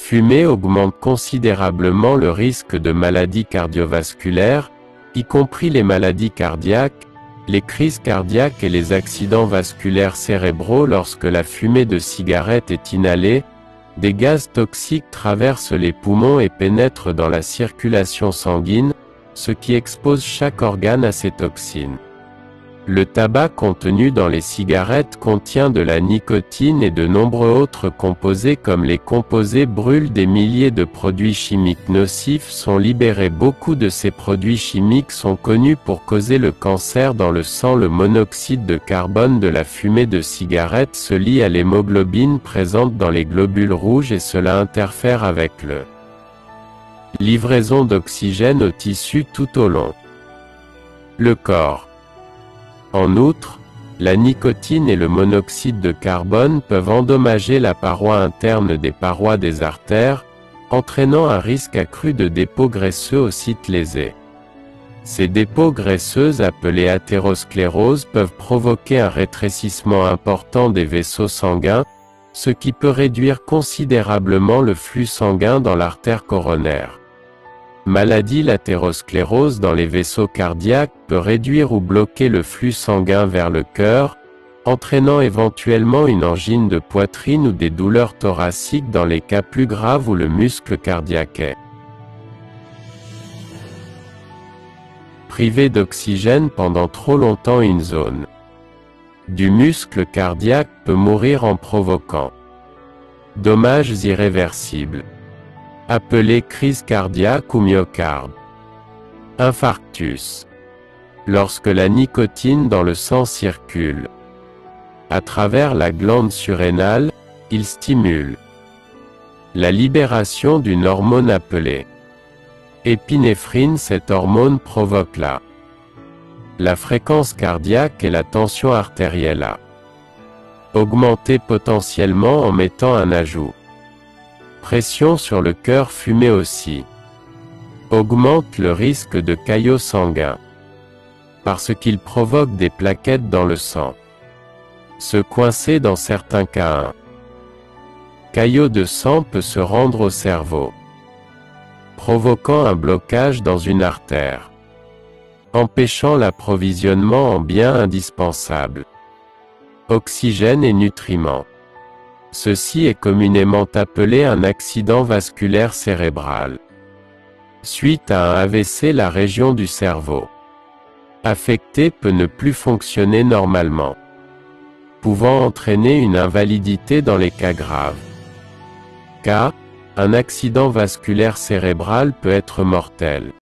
fumée augmente considérablement le risque de maladies cardiovasculaires, y compris les maladies cardiaques, les crises cardiaques et les accidents vasculaires cérébraux lorsque la fumée de cigarette est inhalée. Des gaz toxiques traversent les poumons et pénètrent dans la circulation sanguine, ce qui expose chaque organe à ces toxines. Le tabac contenu dans les cigarettes contient de la nicotine et de nombreux autres composés comme les composés brûlent. Des milliers de produits chimiques nocifs sont libérés. Beaucoup de ces produits chimiques sont connus pour causer le cancer dans le sang. Le monoxyde de carbone de la fumée de cigarette se lie à l'hémoglobine présente dans les globules rouges et cela interfère avec le livraison d'oxygène aux tissus tout au long le corps. En outre, la nicotine et le monoxyde de carbone peuvent endommager la paroi interne des parois des artères, entraînant un risque accru de dépôts graisseux aux sites lésés. Ces dépôts graisseux appelés athérosclérose peuvent provoquer un rétrécissement important des vaisseaux sanguins, ce qui peut réduire considérablement le flux sanguin dans l'artère coronaire. Maladie. L'athérosclérose dans les vaisseaux cardiaques peut réduire ou bloquer le flux sanguin vers le cœur, entraînant éventuellement une angine de poitrine ou des douleurs thoraciques dans les cas plus graves où le muscle cardiaque est privé d'oxygène pendant trop longtemps. Une zone du muscle cardiaque peut mourir en provoquant dommages irréversibles, appelé crise cardiaque ou myocarde. Infarctus. Lorsque la nicotine dans le sang circule à travers la glande surrénale, il stimule la libération d'une hormone appelée épinéphrine. Cette hormone provoque la fréquence cardiaque et la tension artérielle à augmenter potentiellement en mettant un ajout pression sur le cœur. Fumer aussi augmente le risque de caillots sanguins parce qu'il provoque des plaquettes dans le sang. Se coincer. Dans certains cas, un caillot de sang peut se rendre au cerveau, provoquant un blocage dans une artère, empêchant l'approvisionnement en biens indispensables, oxygène et nutriments. Ceci est communément appelé un accident vasculaire cérébral. Suite à un AVC, la région du cerveau affectée peut ne plus fonctionner normalement, pouvant entraîner une invalidité dans les cas graves. Un accident vasculaire cérébral peut être mortel.